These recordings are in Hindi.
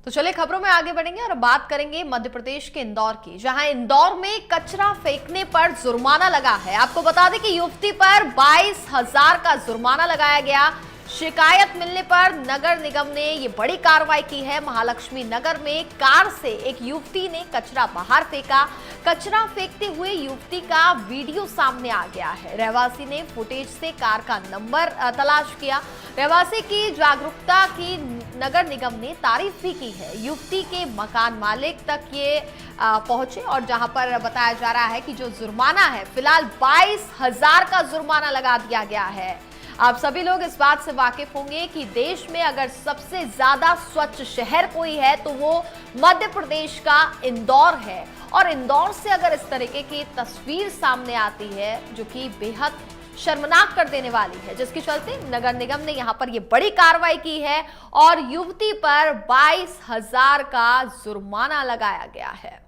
तो चलिए खबरों में आगे बढ़ेंगे और बात करेंगे मध्य प्रदेश के इंदौर की, जहां इंदौर में कचरा फेंकने पर जुर्माना लगा है। आपको बता दें कि युवती पर 22,000 का जुर्माना लगाया गया। शिकायत मिलने पर नगर निगम ने ये बड़ी कार्रवाई की है। महालक्ष्मी नगर में कार से एक युवती ने कचरा बाहर फेंका। कचरा फेंकते हुए युवती का वीडियो सामने आ गया है। रहवासी ने फुटेज से कार का नंबर तलाश किया। रहवासी की जागरूकता की नगर निगम ने तारीफ भी की है। युवती के मकान मालिक तक ये पहुंचे और जहां पर बताया जा रहा है कि जो जुर्माना है, फिलहाल 22,000 का जुर्माना लगा दिया गया है। आप सभी लोग इस बात से वाकिफ होंगे कि देश में अगर सबसे ज्यादा स्वच्छ शहर कोई है तो वो मध्य प्रदेश का इंदौर है। और इंदौर से अगर इस तरीके की तस्वीर सामने आती है जो कि बेहद शर्मनाक कर देने वाली है, जिसके चलते नगर निगम ने यहां पर यह बड़ी कार्रवाई की है और युवती पर 22,000 का जुर्माना लगाया गया है।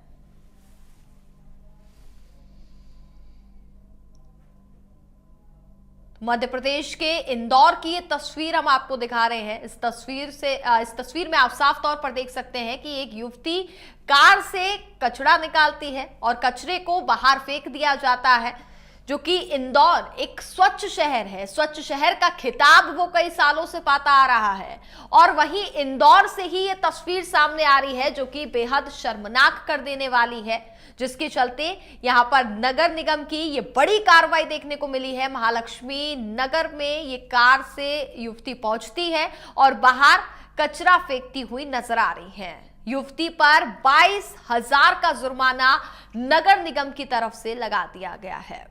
मध्य प्रदेश के इंदौर की ये तस्वीर हम आपको दिखा रहे हैं। इस तस्वीर में आप साफ तौर पर देख सकते हैं कि एक युवती कार से कचरा निकालती है और कचरे को बाहर फेंक दिया जाता है, जो कि इंदौर एक स्वच्छ शहर है। स्वच्छ शहर का खिताब वो कई सालों से पाता आ रहा है और वहीं इंदौर से ही ये तस्वीर सामने आ रही है जो कि बेहद शर्मनाक कर देने वाली है, जिसके चलते यहां पर नगर निगम की ये बड़ी कार्रवाई देखने को मिली है। महालक्ष्मी नगर में ये कार से युवती पहुंचती है और बाहर कचरा फेंकती हुई नजर आ रही है। युवती पर 22,000 का जुर्माना नगर निगम की तरफ से लगा दिया गया है।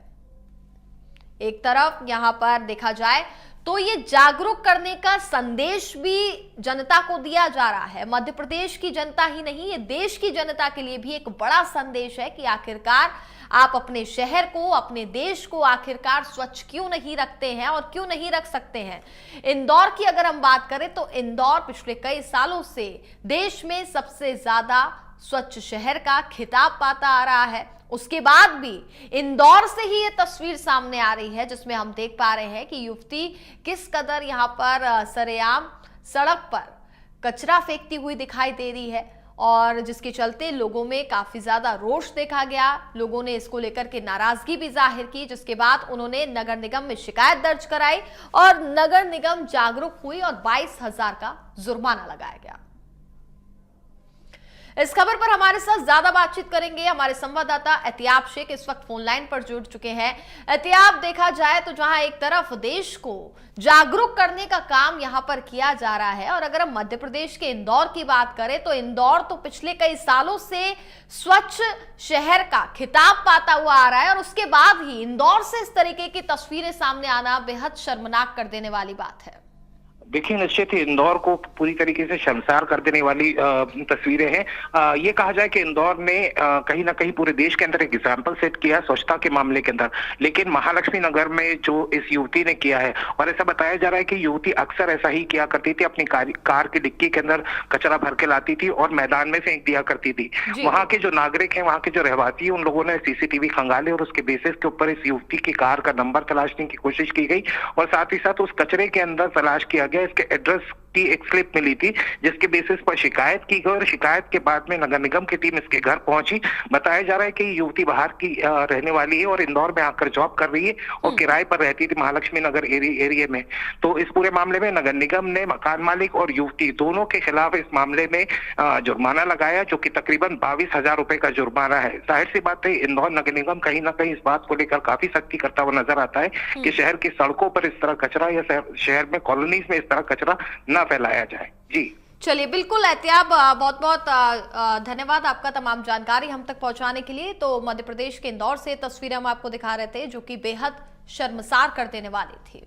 एक तरफ यहां पर देखा जाए तो ये जागरूक करने का संदेश भी जनता को दिया जा रहा है। मध्य प्रदेश की जनता ही नहीं, ये देश की जनता के लिए भी एक बड़ा संदेश है कि आखिरकार आप अपने शहर को, अपने देश को आखिरकार स्वच्छ क्यों नहीं रखते हैं और क्यों नहीं रख सकते हैं। इंदौर की अगर हम बात करें तो इंदौर पिछले कई सालों से देश में सबसे ज्यादा स्वच्छ शहर का खिताब पाता आ रहा है। उसके बाद भी इंदौर से ही ये तस्वीर सामने आ रही है जिसमें हम देख पा रहे हैं कि युवती किस कदर यहां पर सरेआम सड़क पर कचरा फेंकती हुई दिखाई दे रही है और जिसके चलते लोगों में काफी ज्यादा रोष देखा गया। लोगों ने इसको लेकर के नाराजगी भी जाहिर की, जिसके बाद उन्होंने नगर निगम में शिकायत दर्ज कराई और नगर निगम जागरूक हुई और 22,000 का जुर्माना लगाया गया। इस खबर पर हमारे साथ ज्यादा बातचीत करेंगे हमारे संवाददाता एहतियाब शेख, इस वक्त फोन लाइन पर जुड़ चुके हैं। एहतियाब, देखा जाए तो जहां एक तरफ देश को जागरूक करने का काम यहां पर किया जा रहा है और अगर हम मध्य प्रदेश के इंदौर की बात करें तो इंदौर तो पिछले कई सालों से स्वच्छ शहर का खिताब पाता हुआ आ रहा है और उसके बाद ही इंदौर से इस तरीके की तस्वीरें सामने आना बेहद शर्मनाक कर देने वाली बात है। देखिए, निश्चित ही इंदौर को पूरी तरीके से शर्मसार कर देने वाली तस्वीरें हैं। ये कहा जाए कि इंदौर ने कहीं ना कहीं पूरे देश के अंदर एक एग्जाम्पल सेट किया स्वच्छता के मामले के अंदर, लेकिन महालक्ष्मी नगर में जो इस युवती ने किया है, और ऐसा बताया जा रहा है कि युवती अक्सर ऐसा ही किया करती थी, अपनी कार की डिक्की के अंदर कचरा भर के लाती थी और मैदान में फेंक दिया करती थी। वहां के जो नागरिक हैं, वहां के जो रहवासी हैं, उन लोगों ने सीसीटीवी खंगाले और उसके बेसिस के ऊपर इस युवती की कार का नंबर तलाशने की कोशिश की गई और साथ ही साथ उस कचरे के अंदर तलाश किया गया। इसके एड्रेस की एक स्लिप मिली थी जिसके बेसिस पर शिकायत की गई और शिकायत के बाद में नगर निगम की टीम इसके घर पहुंची। बताया जा रहा है कि युवती बाहर की रहने वाली है और इंदौर में आकर जॉब कर रही है और किराए पर रहती थी महालक्ष्मी नगर एरिया में। तो इस पूरे मामले में नगर निगम ने मकान मालिक और युवती दोनों के खिलाफ इस मामले में जुर्माना लगाया, जो कि तकरीबन 22,000 रुपए का जुर्माना है। जाहिर सी बात है, इंदौर नगर निगम कहीं ना कहीं इस बात को लेकर काफी सख्ती करता हुआ नजर आता है कि शहर की सड़कों पर इस तरह कचरा या शहर में कॉलोनीज में इस तरह कचरा न फैलाया जाए। जी चलिए, बिल्कुल एहतियाब, बहुत बहुत धन्यवाद आपका तमाम जानकारी हम तक पहुंचाने के लिए। तो मध्य प्रदेश के इंदौर से तस्वीरें हम आपको दिखा रहे थे जो कि बेहद शर्मसार कर देने वाली थी।